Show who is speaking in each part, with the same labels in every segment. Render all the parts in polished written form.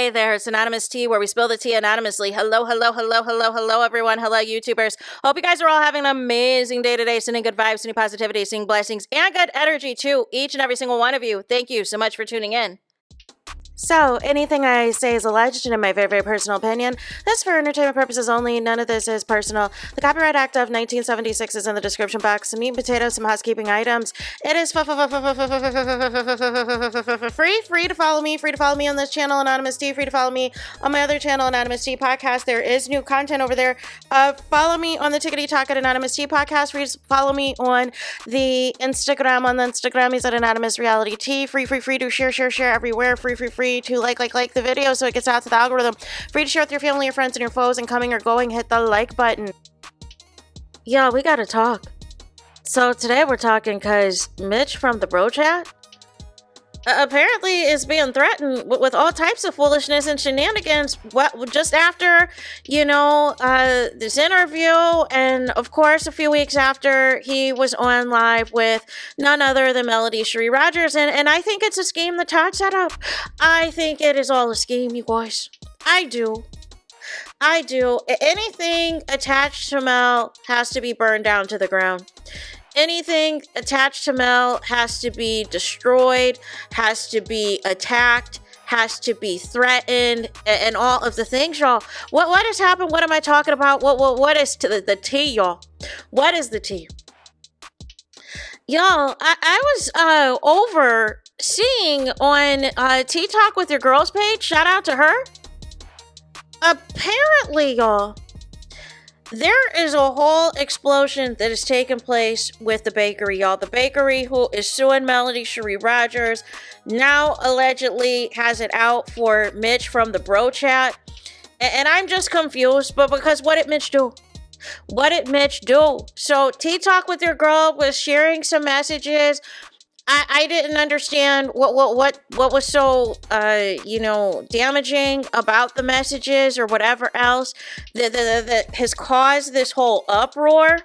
Speaker 1: Hey there, it's Anonymous Tea, where we spill the tea anonymously. Hello, everyone. Hello, YouTubers. Hope you guys are all having an amazing day today. Sending good vibes, sending positivity, sending blessings, and good energy to each and every single one of you. Thank you so much for tuning in. So, anything I say is alleged and in my very, very personal opinion. This is for entertainment purposes only. None of this is personal. The Copyright Act of 1976 is in the description box. Some meat and potatoes, some housekeeping items. It is free to follow me. Free to follow me on this channel, Anonymous Tea. Free to follow me on my other channel, Anonymous Tea Podcast. There is new content over there. Follow me on the Tickety Talk at Anonymous Tea Podcast. Free to follow me on the Instagram. On the Instagram, he's at Anonymous Reality Tea. Free to share everywhere. Free to like the video so it gets out to the algorithm. Free to share with your family, your friends, and your foes, and coming or going, hit the like button. Yo, we gotta talk. So today we're talking because Mitch from the Bro Chat apparently is being threatened with all types of foolishness and shenanigans just after, this interview, and of course a few weeks after he was on live with none other than SHARI RODGERS, and I think it's a scheme that Todd set up. I think it is all a scheme, you guys. I do. Anything attached to Mel has to be burned down to the ground. Anything attached to Mel has to be destroyed, has to be attacked, has to be threatened, and all of the things, y'all. What has happened? What am I talking about? What is the tea, y'all? What is the tea? Y'all, I was overseeing on Tea Talk with Your Girls page. Shout out to her. Apparently, y'all, there is a whole explosion that has taken place with the bakery, y'all. The bakery who is suing SHARI RODGERS now allegedly has it out for Mitch from the Bro Chat. And I'm just confused, but because what did Mitch do? What did Mitch do? So Tea Talk with Your Girl was sharing some messages. I didn't understand what was so damaging about the messages or whatever else that has caused this whole uproar.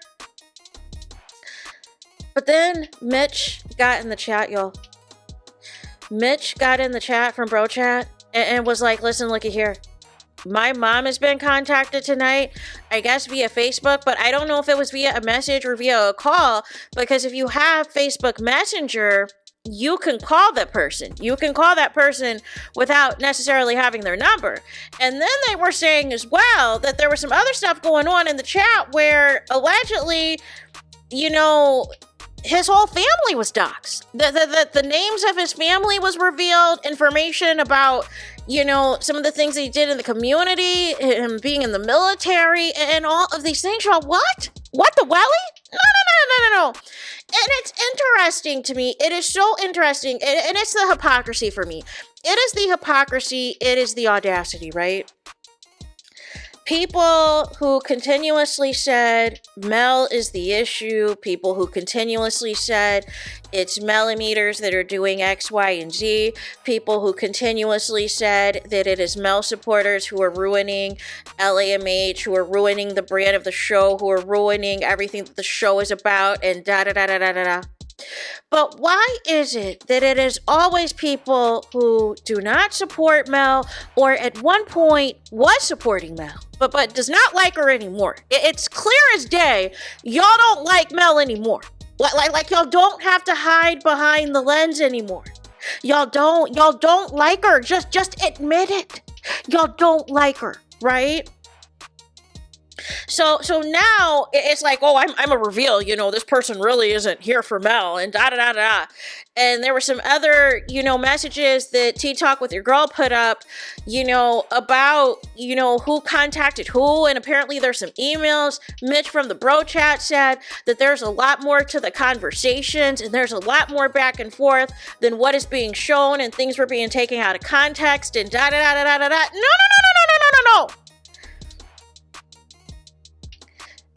Speaker 1: But then Mitch got in the chat, y'all. Mitch got in the chat from Bro Chat and was like, "Listen, looky here. My mom has been contacted tonight, I guess via Facebook, but I don't know if it was via a message or via a call, because if you have Facebook Messenger, you can call that person. You can call that person without necessarily having their number." And then they were saying as well that there was some other stuff going on in the chat where allegedly, his whole family was doxxed. The names of his family was revealed, information about, some of the things that he did in the community, him being in the military, and all of these things. Y'all, what? What the welly? No. And it's interesting to me. It is so interesting. And it's the hypocrisy for me. It is the hypocrisy. It is the audacity, right? People who continuously said Mel is the issue, people who continuously said it's millimeters that are doing X, Y, and Z, people who continuously said that it is Mel supporters who are ruining LAMH, who are ruining the brand of the show, who are ruining everything that the show is about, and da-da-da-da-da-da-da. But why is it that it is always people who do not support Mel, or at one point was supporting Mel, but does not like her anymore? It's clear as day, y'all don't like Mel anymore. Like y'all don't have to hide behind the lens anymore. Y'all don't like her. Just admit it. Y'all don't like her, right? So now it's like, oh, I'm a reveal, this person really isn't here for Mel, and da-da-da-da. And there were some other, messages that Tea Talk with Your Girl put up, about, who contacted who, and apparently there's some emails. Mitch from the Bro Chat said that there's a lot more to the conversations, and there's a lot more back and forth than what is being shown, and things were being taken out of context, and da-da-da-da-da-da. No.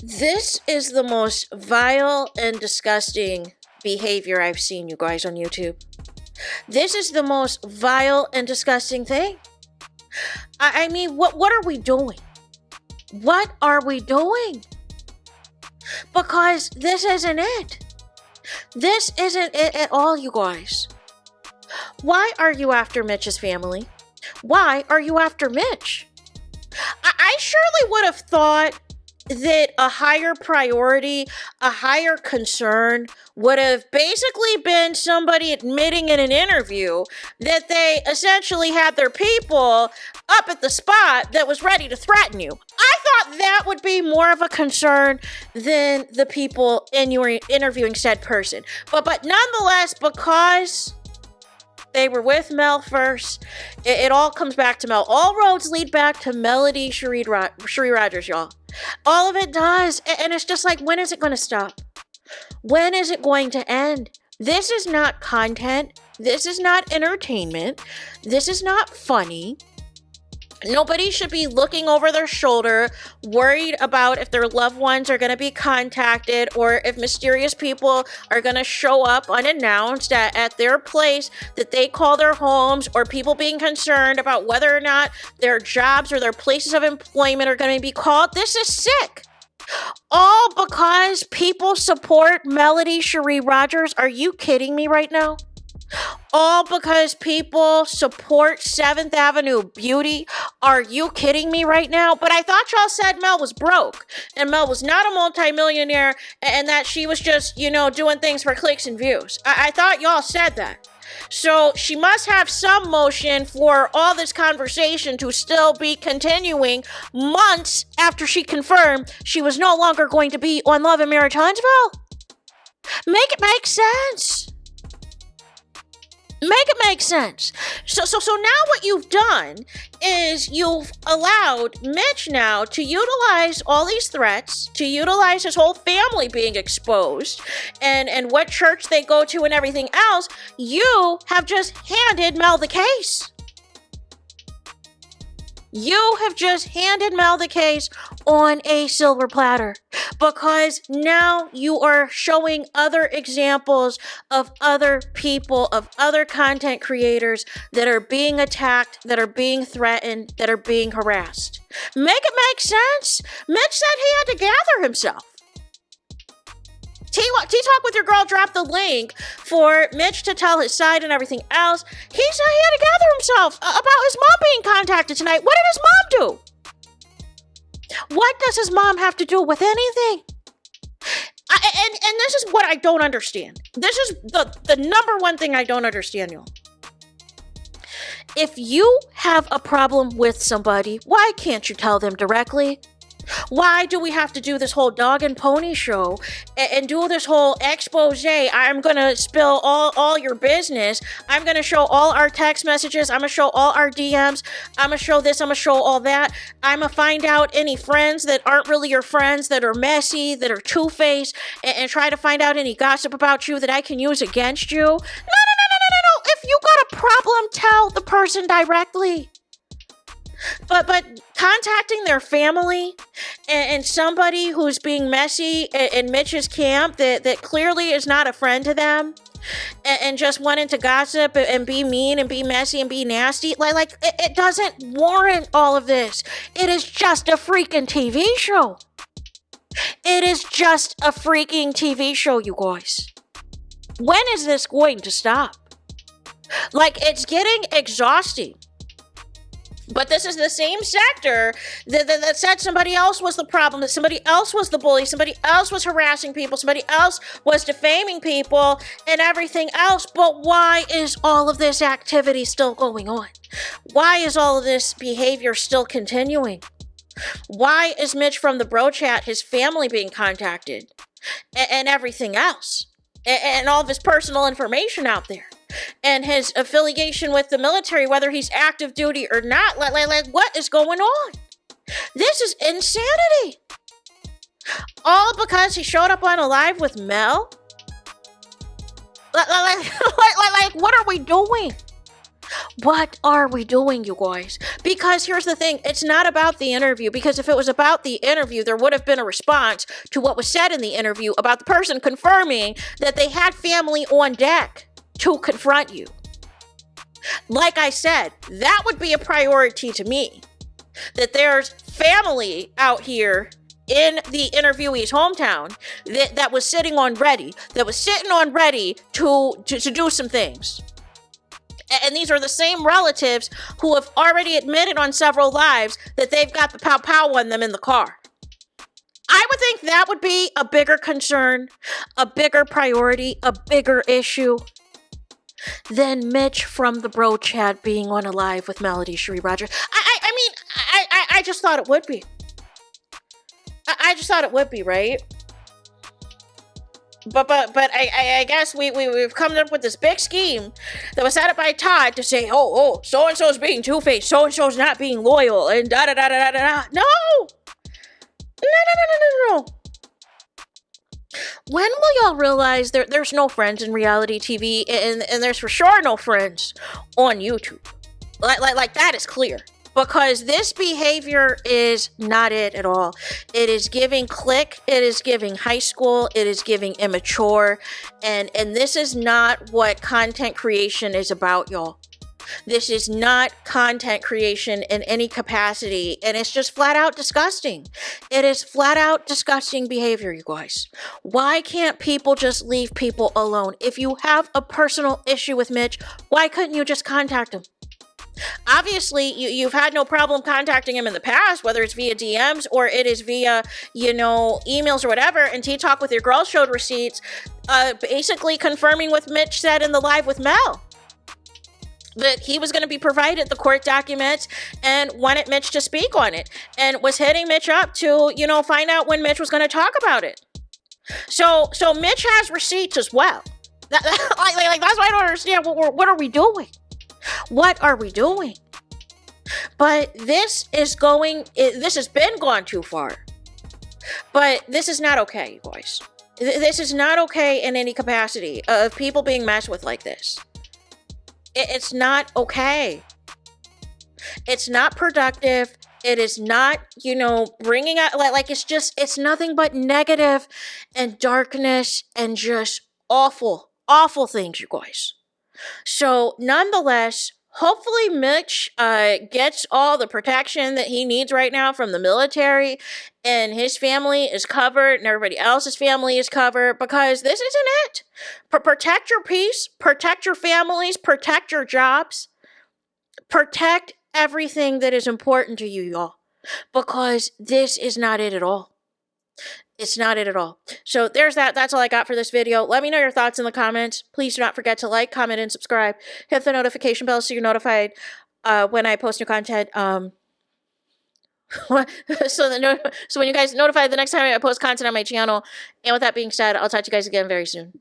Speaker 1: This is the most vile and disgusting behavior I've seen, you guys, on YouTube. This is the most vile and disgusting thing. I mean, what are we doing? What are we doing? Because this isn't it. This isn't it at all, you guys. Why are you after Mitch's family? Why are you after Mitch? I surely would have thought that a higher priority, a higher concern would have basically been somebody admitting in an interview that they essentially had their people up at the spot that was ready to threaten you. I thought that would be more of a concern than the people interviewing said person. But nonetheless, because they were with Mel first, it all comes back to Mel. All roads lead back to Melody Shari Rogers, y'all. All of it does. And it's just like, when is it going to stop? When is it going to end? This is not content. This is not entertainment. This is not funny. Nobody should be looking over their shoulder, worried about if their loved ones are going to be contacted or if mysterious people are going to show up unannounced at their place that they call their homes, or people being concerned about whether or not their jobs or their places of employment are going to be called. This is sick. All because people support Melody Shari Rogers. Are you kidding me right now? All because people support 7th Avenue Beauty. Are you kidding me right now? But I thought y'all said Mel was broke and Mel was not a multimillionaire and that she was just, doing things for clicks and views. I thought y'all said that. So she must have some motion for all this conversation to still be continuing months after she confirmed she was no longer going to be on Love and Marriage Huntsville. Make it make sense. Make it make sense. So now what you've done is you've allowed Mitch now to utilize all these threats, to utilize his whole family being exposed, and what church they go to and everything else. You have just handed Mel the case. You have just handed Mel the case on a silver platter, because now you are showing other examples of other people, of other content creators that are being attacked, that are being threatened, that are being harassed. Make it make sense. Mitch said he had to gather himself. T-Talk with your girl dropped the link for Mitch to tell his side and everything else. He said he had to gather himself about his mom being contacted tonight. What did his mom do? What does his mom have to do with anything? And this is what I don't understand. This is the number one thing I don't understand, y'all. If you have a problem with somebody, why can't you tell them directly? Why do we have to do this whole dog and pony show and do this whole expose? I'm going to spill all your business. I'm going to show all our text messages. I'm going to show all our DMs. I'm going to show this. I'm going to show all that. I'm going to find out any friends that aren't really your friends, that are messy, that are two-faced, and try to find out any gossip about you that I can use against you. No. If you got a problem, tell the person directly. But contacting their family and somebody who's being messy in Mitch's camp that clearly is not a friend to them and just wanting to gossip and be mean and be messy and be nasty, like it doesn't warrant all of this. It is just a freaking TV show. It is just a freaking TV show, you guys. When is this going to stop? Like, it's getting exhausting. But this is the same sector that said somebody else was the problem, that somebody else was the bully, somebody else was harassing people, somebody else was defaming people and everything else. But why is all of this activity still going on? Why is all of this behavior still continuing? Why is Mitch from the Bro Chat, his family being contacted and everything else? And all of his personal information out there? And his affiliation with the military, whether he's active duty or not. Like, what is going on? This is insanity. All because he showed up on a live with Mel? Like, what are we doing? What are we doing, you guys? Because here's the thing, it's not about the interview. Because if it was about the interview, there would have been a response to what was said in the interview about the person confirming that they had family on deck to confront you. Like I said, that would be a priority to me. That there's family out here in the interviewee's hometown that was sitting on ready, to do some things. And these are the same relatives who have already admitted on several lives that they've got the pow pow on them in the car. I would think that would be a bigger concern, a bigger priority, a bigger issue than Mitch from the bro chat being on a live with Melody Shari Rogers. I just thought it would be. I just thought it would be, right? But I guess we've come up with this big scheme that was set up by Todd to say, oh, so and so's being two-faced, so and so's not being loyal, and da da da da da da. No. When will y'all realize there's no friends in reality TV, and there's for sure no friends on YouTube? Like that is clear. Because this behavior is not it at all. It is giving clique, it is giving high school, it is giving immature, and this is not what content creation is about, y'all. This is not content creation in any capacity, and it's just flat out disgusting. It is flat out disgusting behavior, you guys. Why can't people just leave people alone? If you have a personal issue with Mitch, why couldn't you just contact him? Obviously, you've had no problem contacting him in the past, whether it's via DMs or it is via, emails or whatever. And T-Talk with Your Girl showed receipts, basically confirming what Mitch said in the live with Mel, that he was going to be provided the court documents and wanted Mitch to speak on it, and was hitting Mitch up to, find out when Mitch was going to talk about it. So Mitch has receipts as well. That's why I don't understand. What are we doing? What are we doing? But this has been gone too far. But this is not okay, you guys. This is not okay in any capacity of people being messed with like this. It's not okay. It's not productive. It is not, bringing out, it's nothing but negative and darkness and just awful, awful things, you guys. So, nonetheless, hopefully Mitch gets all the protection that he needs right now from the military, and his family is covered, and everybody else's family is covered, because this isn't it. Protect your peace, protect your families, protect your jobs, protect everything that is important to you, y'all, because this is not it at all. It's not it at all. So there's that. That's all I got for this video. Let me know your thoughts in the comments. Please do not forget to like, comment, and subscribe. Hit the notification bell so you're notified when I post new content. So when you guys notified the next time I post content on my channel. And with that being said, I'll talk to you guys again very soon.